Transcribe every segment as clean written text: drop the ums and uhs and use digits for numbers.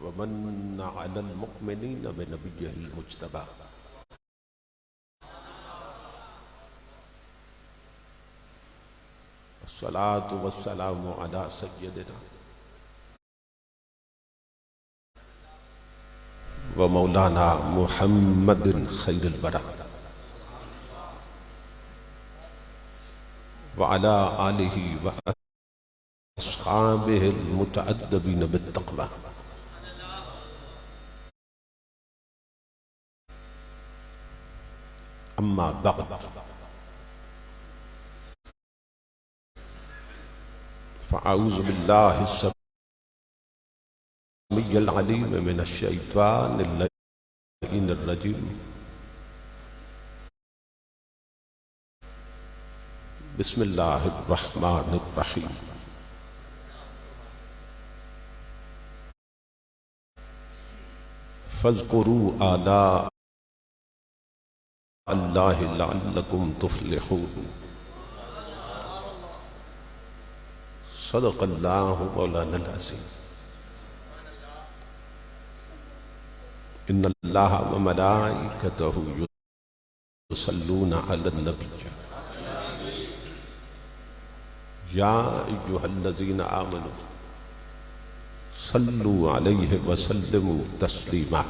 ومن على المؤمنين بنبيه المجتبى الصلاة والسلام على سيدنا ومولانا محمد خير البرى وعلى آله وأصحابه المتأدبين بالتقوى. أما بعد فأعوذ بالله السميع العليم من الشيطان اللعين الرجيم. بسم الله الرحمن الرحيم. فاذكروا آلاء اللہ لعلکم تفلحون. صدق اللہ مولانا العظیم. ان اللہ وملائکتہ یصلون علی النبی یا ایھا الذین آمنوا صلوا علیہ وسلموا تسلیما.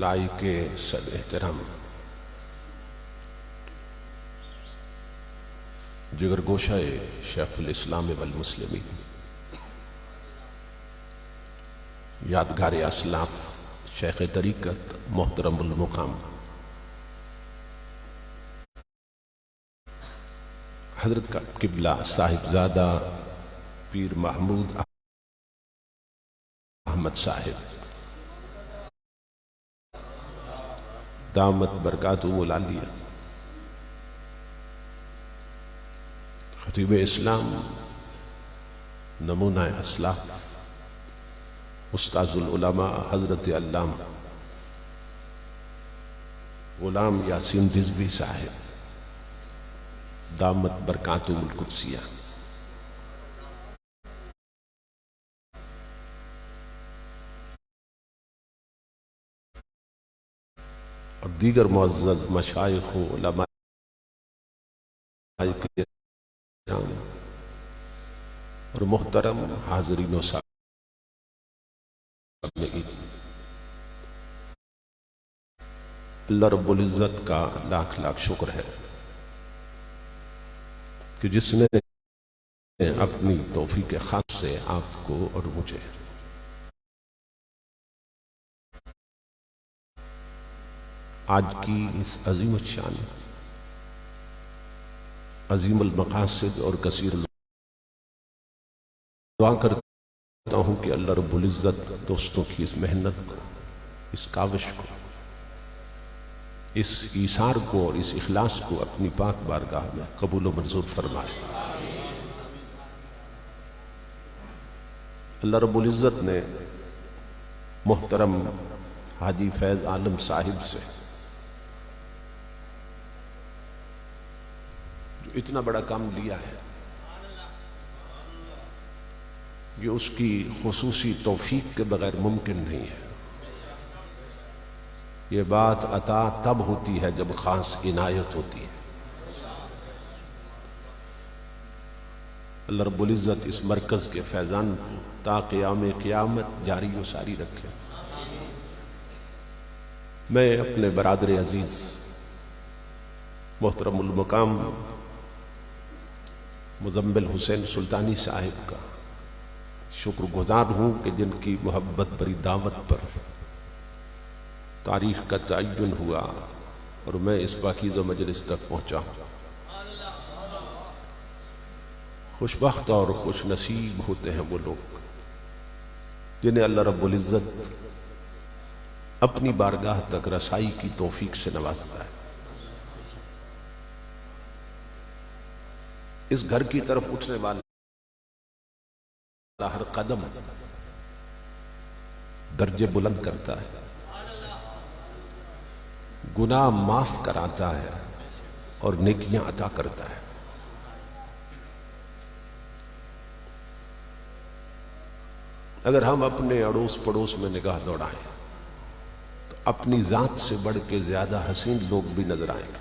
لائق سب احترام جگر گوشہ شیخ الاسلام والمسلمین، یادگار اسلاف شیخ طریقت محترم المقام حضرت قبلہ صاحبزادہ پیر محمود احمد صاحب دامت برکاتہم العالیہ، خطیب اسلام، نمونہ اسلاف، استاذ العلماء حضرت علامہ غلام یاسین رضوی صاحب دامت برکاتہم القدسیہ، اور دیگر معزز مشائخ و علماء کرام اور محترم حاضرین و سامعین، اللہ رب العزت کا لاکھ لاکھ شکر ہے کہ جس نے اپنی توفیق خاص سے آپ کو اور مجھے آج کی اس عظیم الشان، عظیم المقاصد اور کثیر دعا کرتا ہوں کہ اللہ رب العزت دوستوں کی اس محنت کو، اس کاوش کو، اس ایثار کو اور اس اخلاص کو اپنی پاک بارگاہ میں قبول و منظور فرمائے. اللہ رب العزت نے محترم حاجی فیض عالم صاحب سے اتنا بڑا کام لیا ہے، یہ اس کی خصوصی توفیق کے بغیر ممکن نہیں ہے. یہ بات عطا تب ہوتی ہے جب خاص عنایت ہوتی ہے. اللہ رب العزت اس مرکز کے فیضان کو تا قیام قیامت جاری و ساری رکھے. میں اپنے برادر عزیز محترم المقام مزمل حسین سلطانی صاحب کا شکر گزار ہوں کہ جن کی محبت بری دعوت پر تاریخ کا تعین ہوا اور میں اس پاکیزہ مجلس تک پہنچا ہوں. خوش بخت اور خوش نصیب ہوتے ہیں وہ لوگ جنہیں اللہ رب العزت اپنی بارگاہ تک رسائی کی توفیق سے نوازتا ہے. اس گھر کی طرف اٹھنے والا ہر قدم درجے بلند کرتا ہے، گناہ معاف کراتا ہے اور نیکیاں عطا کرتا ہے۔ اگر ہم اپنے اڑوس پڑوس میں نگاہ دوڑائیں تو اپنی ذات سے بڑھ کے زیادہ حسین لوگ بھی نظر آئیں گے،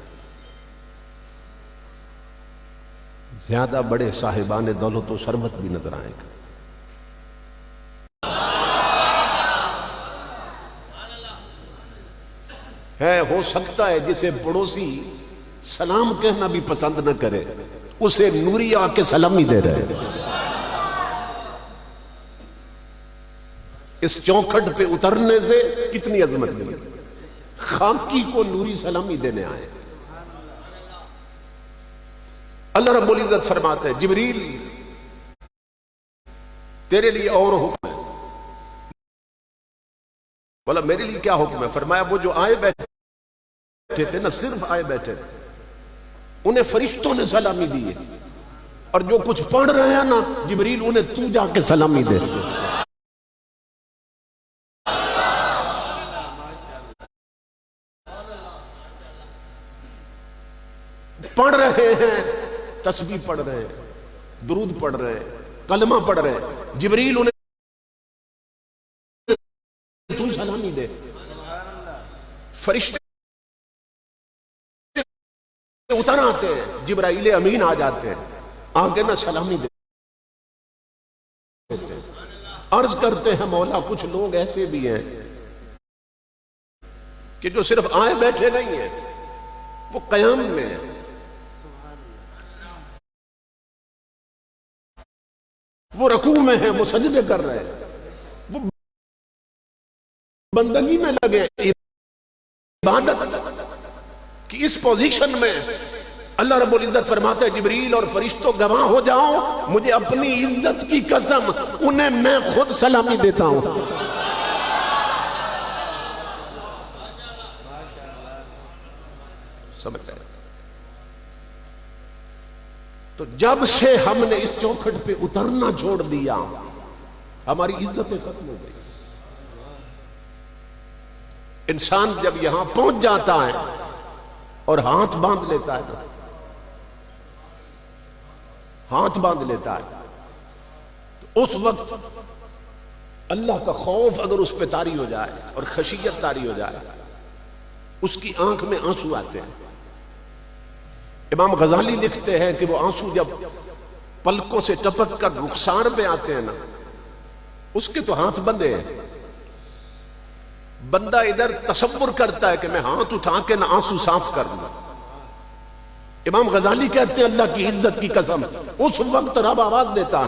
زیادہ بڑے صاحبان دولت و ثروت بھی نظر آئیں گے۔ ہو سکتا ہے جسے پڑوسی سلام کہنا بھی پسند نہ کرے، اسے نوری آ کے سلامی دے رہے ہیں۔ اس چوکھٹ پہ اترنے سے کتنی عظمت ملی، خاکی کو نوری سلامی دینے آئے۔ اللہ رب العزت فرماتے ہیں جبریل تیرے لیے اور حکم ہے۔ بولا میرے لیے کیا حکم ہے؟ فرمایا وہ جو آئے بیٹھے تھے نا، صرف آئے بیٹھے تھے، انہیں فرشتوں نے سلامی دی ہے، اور جو کچھ پڑھ رہے ہیں نا جبریل انہیں تو جا کے سلامی دے۔ پڑھ رہے ہیں، تسبیح پڑھ رہے ہیں، درود پڑھ رہے ہیں، کلمہ پڑھ رہے ہیں، جبریل انہیں تو سلامی دے۔ فرشتے اتر آتے ہیں، جبرائیل امین آ جاتے ہیں، آگے نہ سلامی دیتے ہیں، عرض کرتے ہیں مولا کچھ لوگ ایسے بھی ہیں کہ جو صرف آئے بیٹھے نہیں ہیں، وہ قیام میں ہیں، وہ رکوع میں ہیں، وہ سجدے کر رہے ہیں، وہ بندگی میں لگے، عبادت کہ اس پوزیشن میں اللہ رب العزت فرماتا ہے جبریل اور فرشتوں گواہ ہو جاؤ، مجھے اپنی عزت کی قسم انہیں میں خود سلامی دیتا ہوں۔ سمجھ رہے؟ تو جب سے ہم نے اس چوکھٹ پہ اترنا چھوڑ دیا، ہماری عزتیں ختم ہو گئی۔ انسان جب یہاں پہنچ جاتا ہے اور ہاتھ باندھ لیتا ہے، ہاتھ باندھ لیتا ہے، تو اس وقت اللہ کا خوف اگر اس پہ طاری ہو جائے اور خشیت طاری ہو جائے، اس کی آنکھ میں آنسو آتے ہیں۔ امام غزالی لکھتے ہیں کہ وہ آنسو جب پلکوں سے ٹپک کر رخسار پہ آتے ہیں نا، اس کے تو ہاتھ بندھے ہیں، بندہ ادھر تصور کرتا ہے کہ میں ہاتھ اٹھا کے نہ آنسو صاف کر لوں۔ امام غزالی کہتے ہیں اللہ کی عزت کی قسم، اس وقت رب آواز دیتا،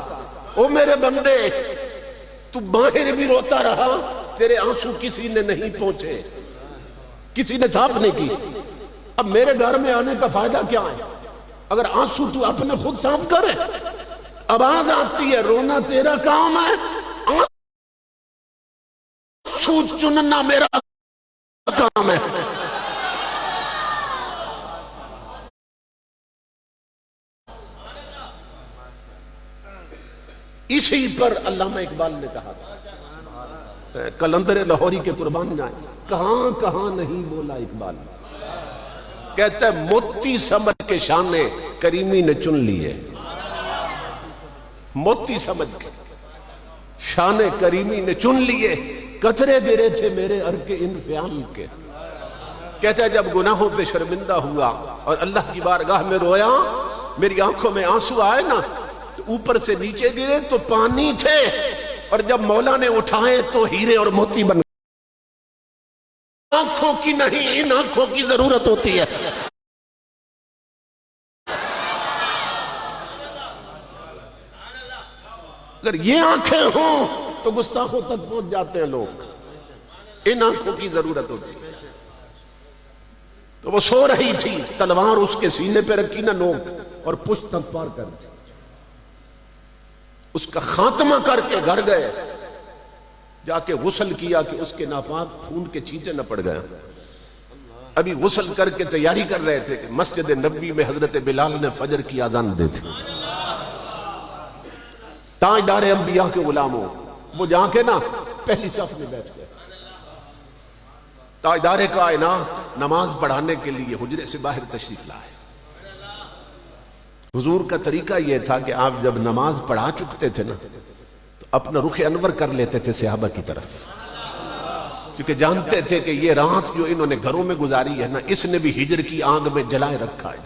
او میرے بندے تو باہر بھی روتا رہا، تیرے آنسو کسی نے نہیں پہنچے، کسی نے صاف نہیں کی، اب میرے گھر میں آنے کا فائدہ کیا ہے؟ اگر آنسو تو اپنے خود صاف کرے، آواز آتی ہے رونا تیرا کام ہے، آنسو چننا میرا کام ہے۔ اسی پر علامہ اقبال نے کہا تھا، کلندر لاہوری کے قربان جائیں، کہاں کہاں نہیں بولا اقبال، کہتا ہے موتی سمجھ کے شان کریمی نے چن لیے، موتی سمجھ کے شان کریمی نے چن لیے، قطرے گرے تھے میرے عرق انفعال کے۔ کہتا ہے جب گناہوں پہ شرمندہ ہوا اور اللہ کی بارگاہ میں رویا، میری آنکھوں میں آنسو آئے نا، تو اوپر سے نیچے گرے تو پانی تھے، اور جب مولا نے اٹھائے تو ہیرے اور موتی بن گئے۔ آنکھوں کی نہیں، ان آنکھوں کی ضرورت ہوتی ہے۔ اگر یہ آنکھیں ہوں تو گستاخوں تک پہنچ جاتے ہیں لوگ، ان آنکھوں کی ضرورت ہوتی ہے۔ تو وہ سو رہی تھی، تلوار اس کے سینے پہ رکھی نہ نوک، اور پشت تک پار کر دی، اس کا خاتمہ کر کے گھر گئے، جا کے غسل کیا کہ اس کے ناپاک خون کے چھینٹے نہ پڑ گئے۔ ابھی غسل کر کے تیاری کر رہے تھے کہ مسجد نبوی میں حضرت بلال نے فجر کی اذان دی تھی۔ تاجدار انبیاء کے غلاموں، وہ جا کے نا پہلی صف میں بیٹھ گئے. تاجدار کائنات نماز پڑھانے کے لیے حجرے سے باہر تشریف لائے. حضور کا طریقہ یہ تھا کہ آپ جب نماز پڑھا چکتے تھے نا تو اپنا رخ انور کر لیتے تھے صحابہ کی طرف، کیونکہ جانتے تھے کہ یہ رات جو انہوں نے گھروں میں گزاری ہے نا، اس نے بھی ہجر کی آگ میں جلائے رکھا ہے.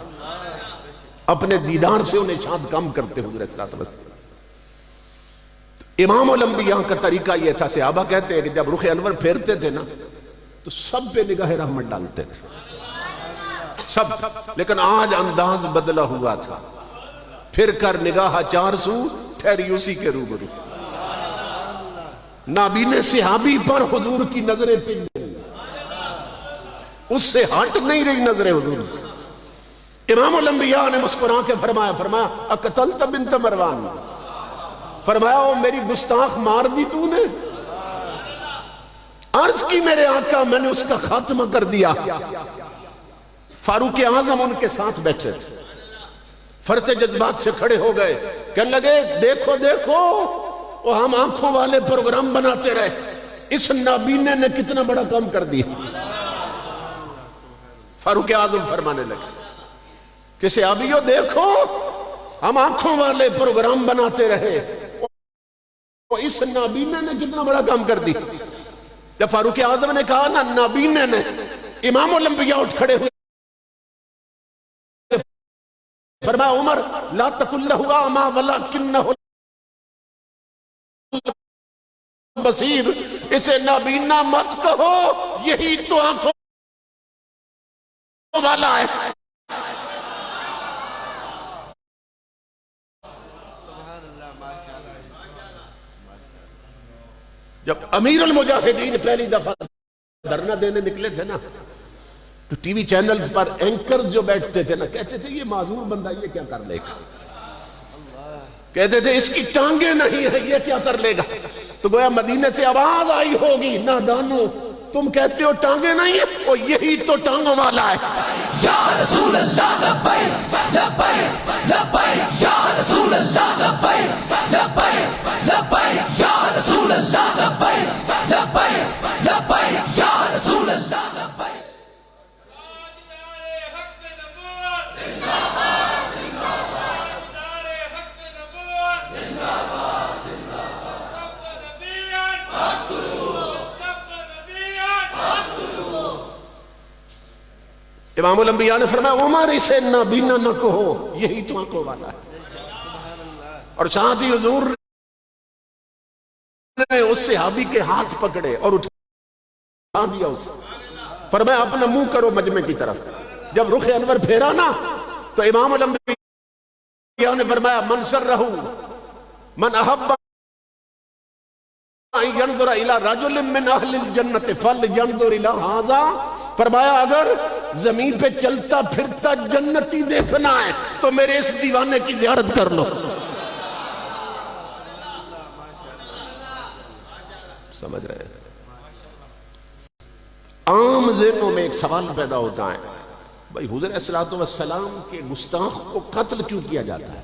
اپنے دیدار سے انہیں چاند کم کرتے حضور صلی اللہ علیہ وسلم. امام الانبیاء کا طریقہ یہ تھا، صحابہ کہتے ہیں کہ جب رخ انور پھیرتے تھے نا تو سب پہ نگاہ رحمت ڈالتے تھے، سب. لیکن آج انداز بدلا ہوا تھا، پھر کر نگاہ چار سو ٹھہری اسی کے روبرو. نابینے صحابی پر حضور کی نظریں ٹک گئی، اس سے ہٹ نہیں رہی نظریں حضور. امام الانبیاء نے مسکرا کے فرمایا اقتلت بنت مروان، فرمایا وہ میری گستاخ مار دی تو نے؟ عرض کی میرے آقا میں نے اس کا خاتمہ کر دیا. فاروق اعظم ان کے ساتھ بیٹھے تھے، فرط جذبات سے کھڑے ہو گئے، کہنے لگے دیکھو دیکھو وہ ہم آنکھوں والے پروگرام بناتے رہے، اس نابینے نے کتنا بڑا کام کر دیا. فاروق اعظم فرمانے لگے کہ صحابیو دیکھو ہم آنکھوں والے پروگرام بناتے رہے، اس نابینے نے کتنا بڑا کام کر دیا. جب فاروق اعظم نے کہا نا نابینے نے، امام الانبیاء اٹھ کھڑے ہوئے، فرمایا عمر لا تقل له اعمى ولكنه بصیر، اسے نابینا مت کہو، یہی تو آنکھوں والا ہے. جب امیر المجاہدین پہلی دفعہ دھرنا دینے نکلے تھے نا تو ٹی وی چینلز پر اینکر جو بیٹھتے تھے نا کہتے تھے یہ معذور بندہ یہ کیا کر لے گا، کہتے تھے اس کی ٹانگیں نہیں ہیں یہ کیا کر لے گا. تو گویا مدینے سے آواز آئی ہوگی نادانو تم کہتے ہو ٹانگیں نہیں ہیں، وہ یہی تو ٹانگوں والا ہے. یا رسول اللہ لبیک لبیک لبیک، یا رسول اللہ لبیک لبیک لبیک، یا رسول اللہ لبیک لبیک لبیک، یا رسول اللہ لبیک. امام الانبیاء نے فرمایا عمر اسے نابینا نہ کہو، یہی تو آنکھوں والا ہے. اور ساتھ ہی حضور نے اس صحابی کے ہاتھ پکڑے اور اٹھا دیا اسے، فرمایا اپنا منہ کرو مجمع کی طرف. جب رخ انور پھیرا نا تو امام الانبیاء نے فرمایا من سرہ من احب ان ينظر الى رجل من اہل الجنت فلینظر الى ھذا، فرمایا اگر زمین پہ چلتا پھرتا جنتی دیکھنا ہے تو میرے اس دیوانے کی زیارت کر لو. سمجھ رہے ہیں؟ عام ذہنوں میں ایک سوال پیدا ہوتا ہے بھائی حضور صلی اللہ علیہ وسلم کے گستاخ کو قتل کیوں کیا جاتا ہے؟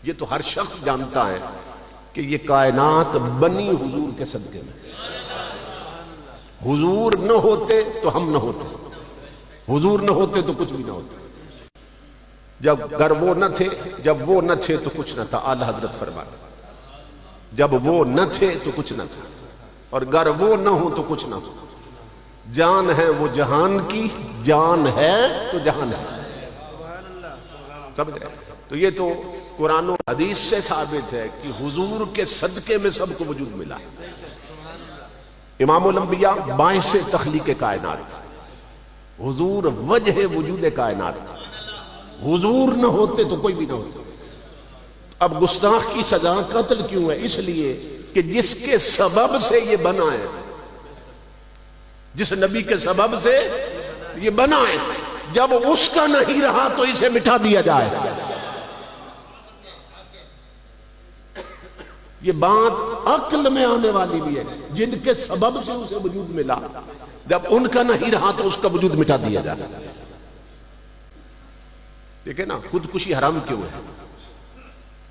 یہ تو ہر شخص جانتا ہے کہ یہ کائنات بنی حضور کے صدقے میں. حضور نہ ہوتے تو ہم نہ ہوتے، حضور نہ ہوتے تو کچھ بھی نہ ہوتے. جب گر وہ نہ تھے، جب وہ نہ تھے تو کچھ نہ تھا. اعلیٰ حضرت فرماتے جب وہ نہ تھے تو کچھ نہ تھا، اور گر وہ نہ ہو تو کچھ نہ ہو. جان ہے وہ جہان کی، جان ہے تو جہان ہے. سمجھ رہے؟ تو یہ تو قرآن و حدیث سے ثابت ہے کہ حضور کے صدقے میں سب کو وجود ملا. امام الانبیاء باعث تخلیق کائنات، حضور وجہ وجود کائنات. حضور نہ ہوتے تو کوئی بھی نہ ہوتا. اب گستاخ کی سزا قتل کیوں ہے؟ اس لیے کہ جس کے سبب سے یہ بنا ہے، جس نبی کے سبب سے یہ بنا ہے، جب اس کا نہیں رہا تو اسے مٹا دیا جائے. یہ بات عقل میں آنے والی بھی ہے. جن کے سبب سے اسے وجود ملا، جب ان کا نہیں رہا تو اس کا وجود مٹا دیا جائے. دیکھیں نا خودکشی حرام کیوں ہے؟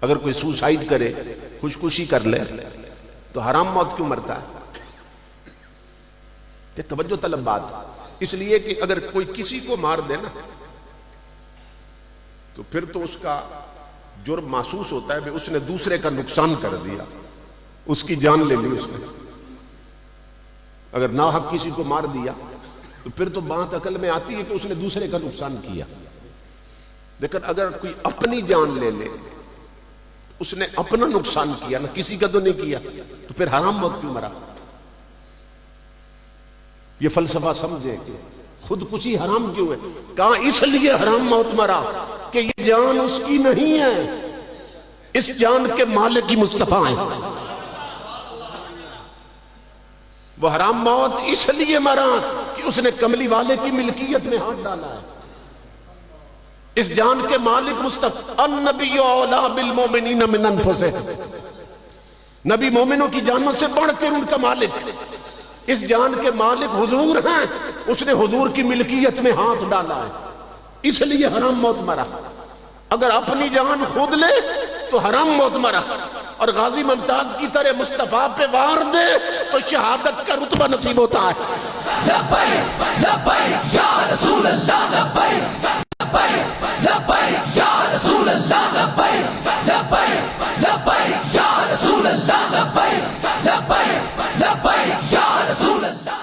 اگر کوئی سوسائڈ کرے، خودکشی کر لے تو حرام موت کیوں مرتا ہے؟ یہ توجہ طلب بات، اس لیے کہ اگر کوئی کسی کو مار دے نا تو پھر تو اس کا جرم محسوس ہوتا ہے کہ اس نے دوسرے کا نقصان کر دیا، اس کی جان لے لی اس نے۔ اگر ناحق کسی کو مار دیا تو پھر تو بات عقل میں آتی ہے کہ اس نے دوسرے کا نقصان کیا، لیکن اگر کوئی اپنی جان لے لے، اس نے اپنا نقصان کیا نا، کسی کا تو نہیں کیا، تو پھر حرام موت کیوں مرا؟ یہ فلسفہ سمجھے کہ خودکشی حرام کیوں ہے؟ کہا اس لیے حرام موت مرا کہ یہ جان اس کی نہیں ہے، اس جان کے مالک کی مصطفیٰ ہیں۔ وہ حرام موت اس لیے مرا کہ اس نے کملی والے کی ملکیت میں ہاتھ ڈالا ہے۔ اس جان کے مالک مصطفیٰ، النبی اولیٰ بالمومنین من انفسہم، نبی مومنوں کی جانوں سے بڑھ کر ان کا مالک، اس جان کے مالک حضور ہیں، اس نے حضور کی ملکیت میں ہاتھ ڈالا ہے، اس لیے حرام موت مرا۔ اگر اپنی جان خود لے تو حرام موت مرا، اور غازی ممتاز کی طرح مصطفیٰ پہ وار دے تو شہادت کا رتبہ نصیب ہوتا ہے۔ لبیک لبیک یا رسول اللہ، لبیک لبیک لبیک یا رسول اللہ، لبیک لبیک لبیک یا رسول اللہ، لبیک لبیک لبیک یا رسول اللہ۔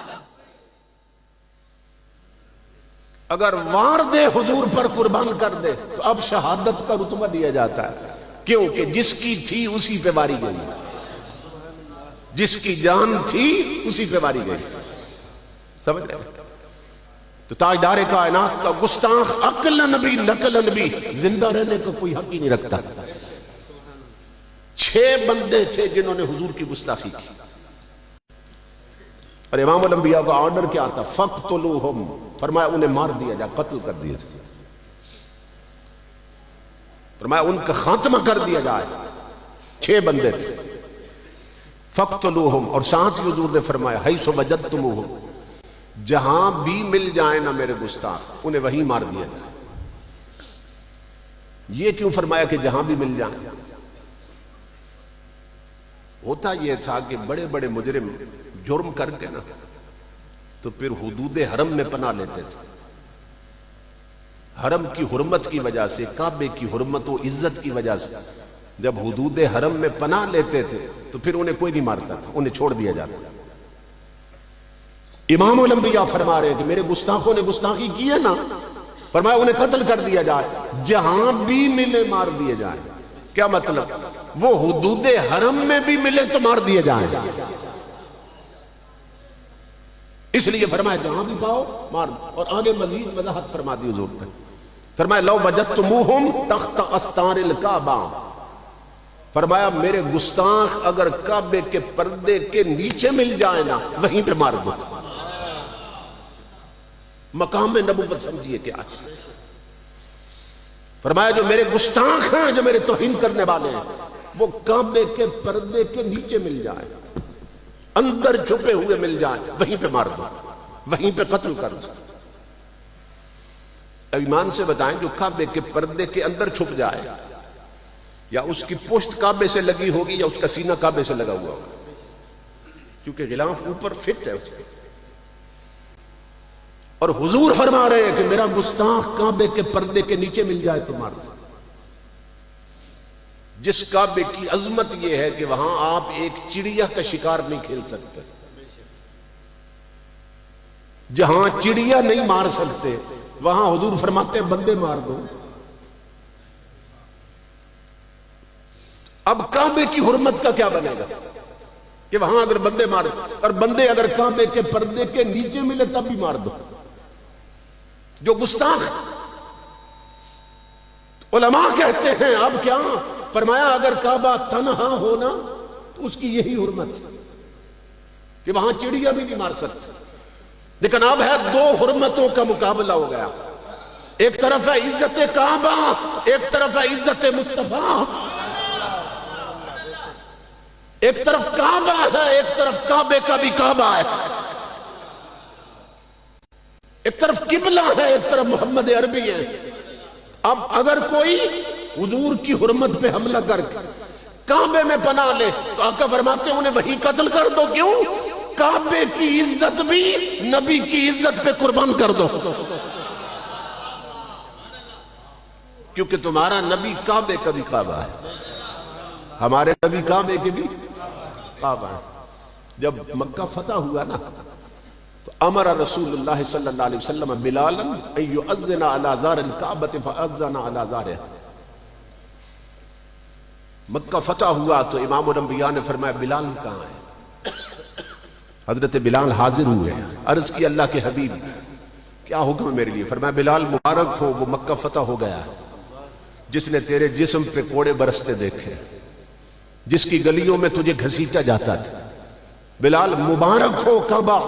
اگر وار دے حضور پر قربان کر دے تو اب شہادت کا رتبہ دیا جاتا ہے، کیونکہ جس کی تھی اسی پہ واری گئی، جس کی جان تھی اسی پہ واری گئی، سمجھ رہے ہیں؟ تو تاجدار کائنات کا گستاخ عقل نبی نقل نبی زندہ رہنے کا کوئی حق ہی نہیں رکھتا۔ 6 بندے تھے جنہوں نے حضور کی گستاخی کی، اور امام الانبیاء کا آرڈر کیا تھا؟ فَقْتُلُوهُمْ، فرمایا انہیں مار دیا جائے، قتل کر دیا جائے، فرمایا ان کا خاتمہ کر دیا جائے۔ 6 بندے تھے، فَقْتُلُوهُمْ، اور ساتھ ہی حضور نے فرمایا حَيْثُ وَجَدْتُمُوهُمْ، جہاں بھی مل جائیں نا میرے گستاخ، انہیں وہیں مار دیا جائے۔ یہ کیوں فرمایا کہ جہاں بھی مل جائیں؟ ہوتا یہ تھا کہ بڑے بڑے مجرم جرم کر کے نا تو پھر حدود حرم میں پناہ لیتے تھے، حرم کی حرمت کی وجہ سے، کعبے کی حرمت و عزت کی وجہ سے جب حدود حرم میں پناہ لیتے تھے تو پھر انہیں کوئی نہیں مارتا تھا، انہیں چھوڑ دیا جاتا۔ امام الانبیاء فرما رہے ہیں کہ میرے گستاخوں نے گستاخی کی ہے نا، فرمایا انہیں قتل کر دیا جائے، جہاں بھی ملے مار دیے جائیں۔ کیا مطلب؟ وہ حدود حرم میں بھی ملے تو مار دیے جائیں، اس لیے فرمایا جہاں بھی پاؤ مار دو۔ اور آگے مزید وضاحت فرما دی حضور نے، فرمایا لو وجدتموہم تحت استار الکعبہ، فرمایا میرے گستاخ اگر کعبے کے پردے کے نیچے مل جائے نا وہیں پہ مار دو۔ مقام نبوت سمجھیے کیا ہے؟ فرمایا جو میرے گستاخ ہیں، جو میرے توہین کرنے والے ہیں، وہ کعبے کے پردے کے نیچے مل جائے، اندر چھپے ہوئے مل جائیں، وہیں پہ مار دو، وہیں پہ قتل کر دو۔ اب ایمان سے بتائیں، جو کعبے کے پردے کے اندر چھپ جائے، یا اس کی پشت کعبے سے لگی ہوگی یا اس کا سینہ کعبے سے لگا ہوا ہوگا، کیونکہ غلاف اوپر فٹ ہے اس کے۔ اور حضور فرما رہے ہیں کہ میرا گستاخ کعبے کے پردے کے نیچے مل جائے تو مار دو۔ جس کعبے کی عظمت یہ ہے کہ وہاں آپ ایک چڑیا کا شکار نہیں کھیل سکتے، جہاں چڑیا نہیں مار سکتے وہاں حضور فرماتے ہیں بندے مار دو۔ اب کعبے کی حرمت کا کیا بنے گا کہ وہاں اگر بندے مار، اور بندے اگر کعبے کے پردے کے نیچے ملے تب بھی مار دو۔ جو گستاخ، علماء کہتے ہیں اب کیا؟ فرمایا اگر کعبہ تنہا ہونا تو اس کی یہی حرمت ہے کہ وہاں چڑیا بھی نہیں مار سکتے، لیکن اب ہے 2 حرمتوں کا مقابلہ ہو گیا، ایک طرف ہے عزت کعبہ، ایک طرف ہے عزت مصطفیٰ، ایک طرف کعبہ ہے، ایک طرف کعبے کا بھی کعبہ ہے، ایک طرف قبلہ ہے، ایک طرف محمد عربی ہے۔ اب اگر کوئی حضور کی حرمت پہ حملہ کر کے کعبے میں پناہ لے، تو آقا فرماتے ہیں انہیں وہی قتل کر دو. کیوں؟ کعبے کی عزت بھی نبی کی عزت پہ قربان کر دو، کیونکہ تمہارا نبی کعبے کا بھی کعبہ ہے، ہمارے نبی کعبے کے بھی کعبہ ہے. جب مکہ فتح ہوا نا تو امر رسول اللہ صلی اللہ علیہ وسلم بلالا ان یؤذن علی زار الکعبۃ فاذن علی زارہ. مکہ فتح ہوا تو امام الانبیاء نے فرمایا بلال کہاں ہے؟ حضرت بلال حاضر ہوئے، عرض کی اللہ کے حبیب کیا حکم ہے میرے لیے؟ فرمایا بلال مبارک ہو، وہ مکہ فتح ہو گیا جس نے تیرے جسم پہ کوڑے برستے دیکھے، جس کی گلیوں میں تجھے گھسیٹا جاتا تھا. بلال مبارک ہو، کعبہ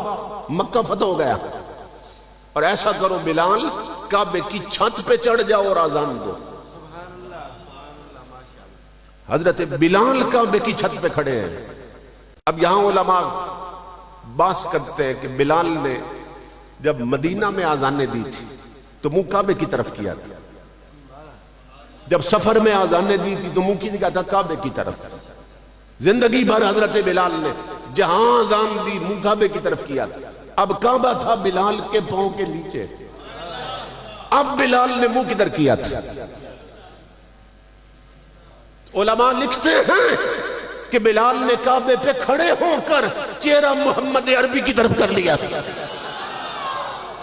مکہ فتح ہو گیا. اور ایسا کرو بلال، کعبے کی چھت پہ چڑھ جاؤ اور آزان دو. حضرت بلال کعبے کی چھت پہ کھڑے ہیں. اب یہاں علماء بحث کرتے ہیں کہ بلال نے جب مدینہ میں آزانیں دی تھی تو منہ کعبے کی طرف کیا تھا، جب سفر میں آزانیں دی تھی تو منہ کی جگہ تھا کعبے کی طرف. زندگی بھر حضرت بلال نے جہاں آزان دی منہ کعبے کی طرف کیا تھا. اب کعبہ تھا بلال کے پاؤں کے نیچے، اب بلال نے منہ کدھر کیا تھا. علماء لکھتے ہیں کہ بلال نے کعبے پہ کھڑے ہو کر چہرہ محمد عربی کی طرف کر لیا تھا،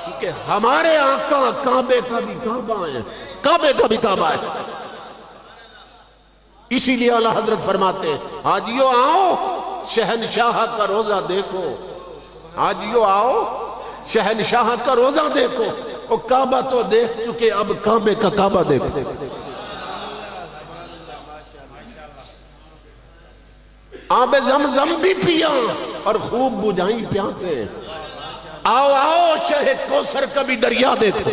کیونکہ ہمارے آقا کعبے کا بھی کعبہ ہے، کعبے کا بھی کعبہ ہے. اسی لیے اعلیٰ حضرت فرماتے ہیں حاجیو آؤ شہنشاہ کا روزہ دیکھو، حاجیو آؤ شہنشاہ کا روزہ دیکھو. وہ کعبہ تو دیکھ چکے، اب کعبے کا کعبہ دیکھو. آب زمزم بھی پیا اور خوب بجھائیں پیاسے، آؤ آؤ شہ کوثر کا بھی دریا دیکھو.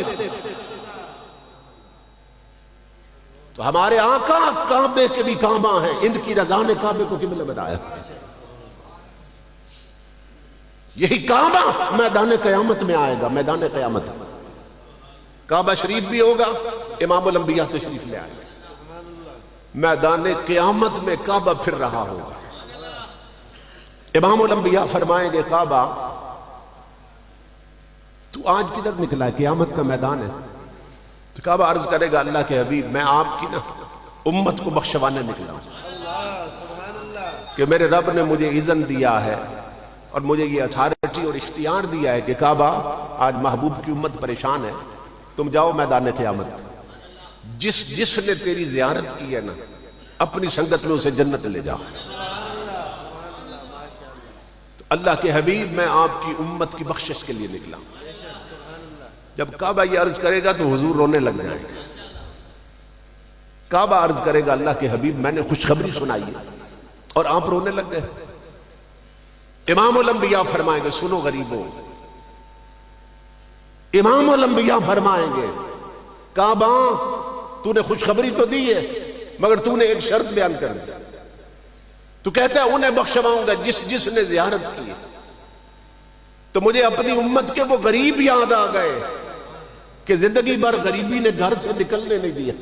تو ہمارے آقا کعبے کے بھی کعبہ ہیں، ان کی رضا نے کعبے کو قبلہ بنایا. یہی کعبہ میدان قیامت میں آئے گا. میدان قیامت کعبہ شریف بھی ہوگا، امام الانبیاء تشریف لے آئے گا. میدان قیامت میں کعبہ پھر رہا ہوگا. امام الانبیاء فرمائیں گے کعبہ تو آج کدھر نکلا ہے؟ قیامت کا میدان ہے. تو کعبہ عرض کرے گا اللہ کے حبیب میں آپ کی نا امت کو بخشوانے نکلا ہوں کہ میرے رب نے مجھے اذن دیا ہے اور مجھے یہ اتھارٹی اور اختیار دیا ہے کہ کعبہ آج محبوب کی امت پریشان ہے، تم جاؤ میدان قیامت. جس نے تیری زیارت کی ہے نا اپنی سنگت میں اسے جنت لے جاؤ. تو اللہ کے حبیب میں آپ کی امت کی بخشش کے لیے نکلا. جب کعبہ یہ عرض کرے گا تو حضور رونے لگ جائے گا. کعبہ عرض کرے گا اللہ کے حبیب میں نے خوشخبری سنائی ہے اور آپ رونے لگ گئے. امام الانبیاء فرمائیں گے سنو غریبوں، امام الانبیاء فرمائیں گے کعبہ تو نے خوشخبری تو دی ہے مگر تو نے ایک شرط بیان کر دی. تو کہتا ہے انہیں بخشواؤں گا جس نے زیارت کی. تو مجھے اپنی امت کے وہ غریب یاد آ گئے کہ زندگی بھر غریبی نے گھر سے نکلنے نہیں دیا،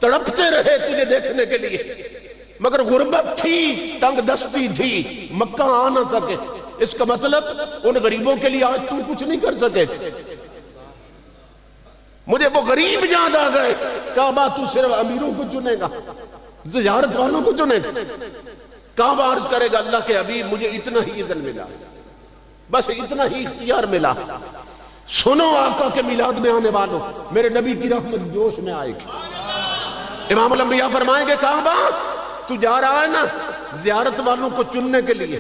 تڑپتے رہے تجھے دیکھنے کے لیے مگر غربت تھی، تنگ دستی تھی، مکہ آ نہ سکے. اس کا مطلب ان غریبوں کے لیے آج تو کچھ نہیں کر سکے. مجھے وہ غریب یاد آ گئے. کعبہ تو صرف امیروں کو چنے گا، زیارت والوں کو چنے گا. کعبہ عرض کرے گا اللہ کے حبیب مجھے اتنا ہی اذن ملا، بس اتنا ہی اختیار ملا. سنو آقا کے میلاد میں آنے والوں، میرے نبی کی رحمت جوش میں آئے گی. امام الانبیاء فرمائیں گے کعبہ تو جا رہا ہے نا زیارت والوں کو چننے کے لیے،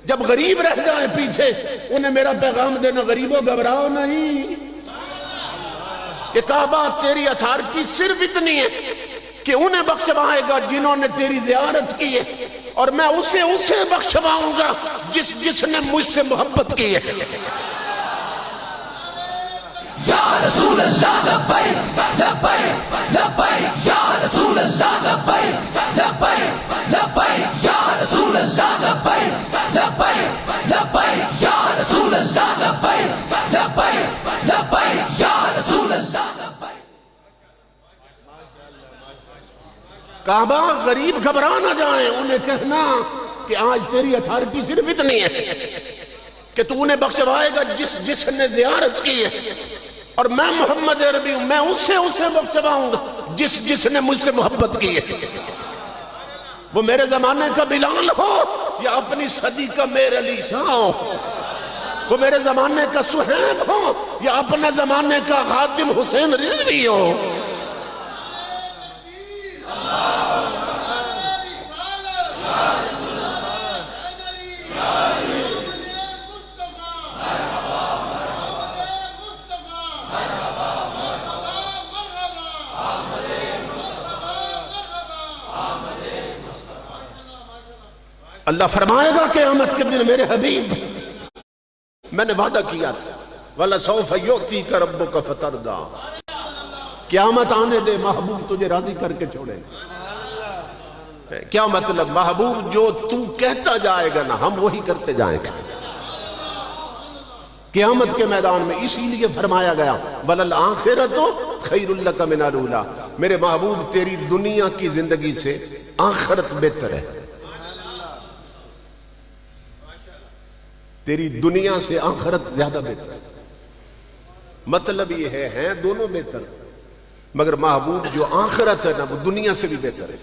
جب غریب رہ جائیں پیچھے انہیں میرا پیغام دینا غریبوں گھبراؤ نہیں. کہ کعبہ تیری اتھارٹی صرف اتنی ہے کہ انہیں بخشوائے گا جنہوں نے تیری زیارت کی ہے، اور میں اسے بخشواؤں گا جس نے مجھ سے محبت کی ہے. یا رسول اللہ لبیک لبیک لبیک یا رسول اللہ لبیک لبیک لبیک یا رسول اللہ لبیک لبیک لبیک یا رسول اللہ لبیک لبیک لبیک یا رسول اللہ لبیک. کعبہ غریب گھبرا نہ جائیں، انہیں کہنا کہ آج تیری اتھارٹی صرف اتنی ہے کہ تو انہیں بخشوائے گا جس نے زیارت کی ہے، اور میں محمد عربی ہوں، میں اسے بخشواؤں گا جس نے مجھ سے محبت کی ہے، وہ میرے زمانے کا بلال ہو یا اپنی صدی کا میر علی شاہ ہو، وہ میرے زمانے کا سہیب ہو یا اپنے زمانے کا خاتم حسین رضوی ہو۔ اللہ فرمائے گا قیامت کے دن میرے حبیب میں نے وعدہ کیا تھا وَلَسَوْفَ يُعْتِيكَ رَبُّكَ فَتَرْضَىٰ، قیامت آنے دے محبوب تجھے راضی کر کے چھوڑے گا۔ کیا مطلب؟ محبوب جو تو کہتا جائے گا نا ہم وہی کرتے جائیں گے قیامت کے میدان میں۔ اسی لیے فرمایا گیا وَلَلْآخِرَةُ خَيْرٌ لَكَ مِنَ الْأُولَىٰ، میرے محبوب تیری دنیا کی زندگی سے آخرت بہتر ہے، تیری دنیا سے آخرت زیادہ بہتر ہے۔ مطلب یہ ہے ہیں دونوں بہتر، مگر محبوب جو آخرت ہے نا وہ دنیا سے بھی بہتر ہے۔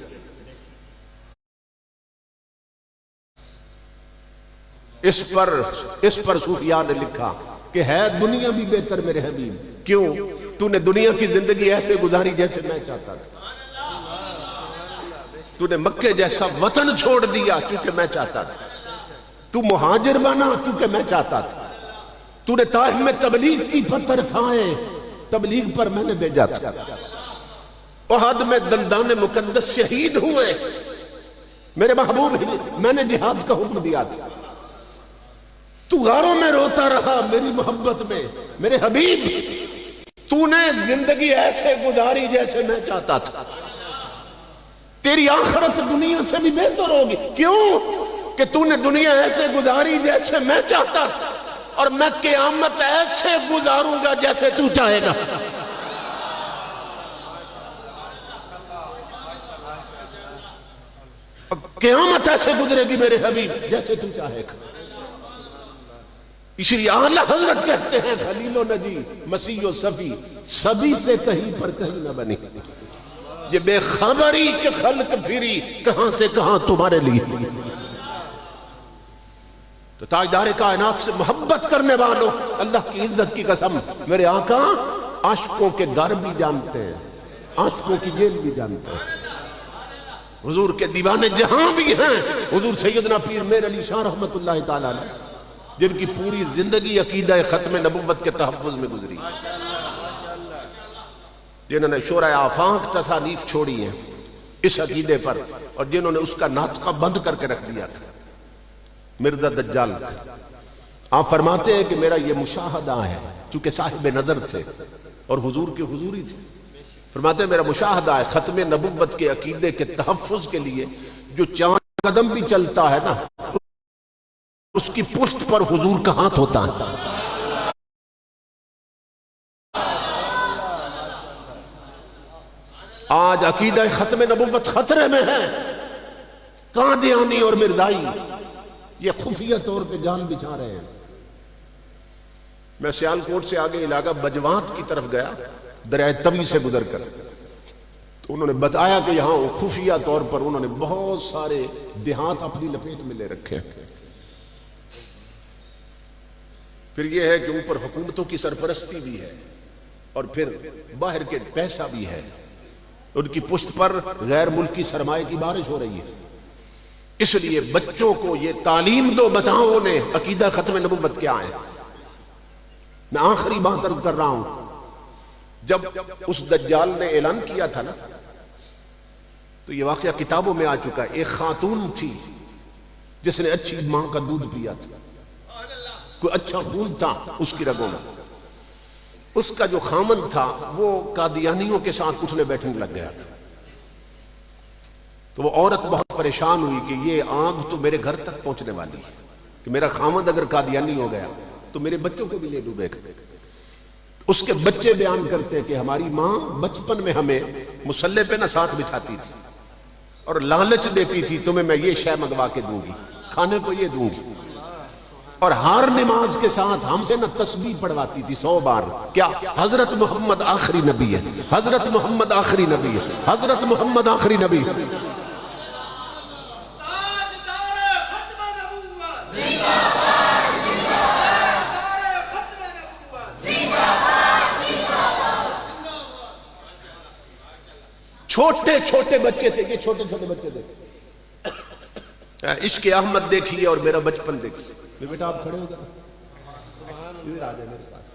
اس پر صوفیاء نے لکھا کہ ہے دنیا بھی بہتر میرے حبیب، کیوں؟ تو نے دنیا کی زندگی ایسے گزاری جیسے میں چاہتا تھا، تو نے مکے جیسا وطن چھوڑ دیا کیونکہ میں چاہتا تھا، تو مہاجر بنا کیونکہ میں چاہتا تھا، تو نے طائف میں تبلیغ کی پتھر کھائے، تبلیغ پر میں نے بھیجا تھا، احد میں دندان مقدس شہید ہوئے میرے محبوب ہی، میں نے جہاد کا حکم دیا تھا، تو غاروں میں روتا رہا میری محبت میں میرے حبیب، تو نے زندگی ایسے گزاری جیسے میں چاہتا تھا، تیری آخرت دنیا سے بھی بہتر ہوگی، کیوں؟ کہ تو نے دنیا ایسے گزاری جیسے میں چاہتا تھا، اور میں قیامت ایسے گزاروں گا جیسے تو چاہے گا۔ اب قیامت ایسے گزرے گی میرے حبیب جیسے تو چاہے گا۔ اس لیے اعلیٰ حضرت کہتے ہیں خلیل و نجی مسیح و صفی سبھی سے کہیں پر کہیں نہ بنی، یہ بے خبری کہ خلق پھری کہاں سے کہاں تمہارے لیے۔ تو تاجدار کائنات سے محبت کرنے والوں اللہ کی عزت کی قسم، میرے آقا عاشقوں کے گھر بھی جانتے ہیں، عاشقوں کی جیل بھی جانتے ہیں، حضور کے دیوانے جہاں بھی ہیں، حضور سیدنا پیر میر علی شاہ رحمت اللہ تعالیٰ علیہ، جن کی پوری زندگی عقیدہ ختم نبوت کے تحفظ میں گزری، جنہوں نے شورۂ آفاق تصانیف چھوڑی ہیں اس عقیدے پر، اور جنہوں نے اس کا ناطقہ بند کر کے رکھ دیا تھا۔ مرزا دجال آپ فرماتے ہیں کہ میرا یہ مشاہدہ ہے، چونکہ صاحب نظر تھے اور حضور کی حضوری تھے، فرماتے ہیں میرا مشاہدہ ہے ختم نبوت کے عقیدے کے تحفظ کے لیے جو 4 قدم بھی چلتا ہے نا اس کی پشت پر حضور کا ہاتھ ہوتا ہے۔ آج عقیدہ ختم نبوت خطرے میں ہے، قادیانی اور مرزائی یہ خفیہ طور پہ جان بچھا رہے ہیں۔ میں سیالکوٹ سے آگے علاقہ بجوات کی طرف گیا دریائے توی سے گزر کر، تو انہوں نے بتایا کہ یہاں خفیہ طور پر انہوں نے بہت سارے دیہات اپنی لپیٹ میں لے رکھے، پھر یہ ہے کہ اوپر حکومتوں کی سرپرستی بھی ہے اور پھر باہر کے پیسہ بھی ہے، ان کی پشت پر غیر ملکی سرمایہ کی بارش ہو رہی ہے۔ اس لیے بچوں کو یہ تعلیم دو، بتاؤ انہیں عقیدہ ختم نبوت کیا ہے۔ میں آخری بات عرض کر رہا ہوں، جب اس دجال نے اعلان کیا تھا نا تو یہ واقعہ کتابوں میں آ چکا ہے، ایک خاتون تھی جس نے اچھی ماں کا دودھ پیا تھا، کوئی اچھا خون تھا اس کی رگوں میں، اس کا جو خامن تھا وہ قادیانیوں کے ساتھ اٹھنے بیٹھنے لگ گیا تھا، تو وہ عورت بہت پریشان ہوئی کہ یہ آگ تو میرے گھر تک پہنچنے والی ہے، کہ میرا خامد اگر قادیانی ہو گیا تو میرے بچوں کو بھی لے ڈوبے گا۔ اس کے بچے بیان کرتے کہ ہماری ماں بچپن میں ہمیں مسلح پہ نہ ساتھ بچھاتی تھی، اور لالچ دیتی تھی تمہیں میں یہ شے منگوا کے دوں گی، کھانے کو یہ دوں گی، اور ہر نماز کے ساتھ ہم سے نہ تسبیح پڑھواتی تھی 100 بار، کیا حضرت محمد آخری نبی ہے، حضرت محمد آخری نبی ہے، حضرت محمد آخری نبی ہے۔ چھوٹے چھوٹے بچے تھے، یہ چھوٹے چھوٹے بچے تھے، عشق احمد دیکھیے اور میرا بچپن دیکھیے۔ بیٹا آپ کھڑے ہو جائیں، ادھر آ جائیں میرے پاس۔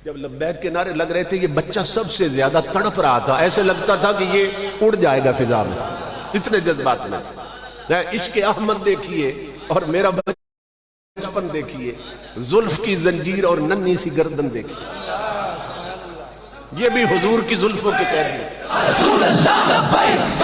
جب لبیک کے نعرے لگ رہے تھے یہ بچہ سب سے زیادہ تڑپ رہا تھا، ایسے لگتا تھا کہ یہ اڑ جائے گا فضا میں، اتنے جذبات میں تھے۔ عشق احمد دیکھیے اور میرا بچپن دیکھیے، زلف کی زنجیر اور ننھی سی گردن دیکھیے، یہ بھی حضور کی زلفوں کے قید میں۔ رسول اللہ لبیک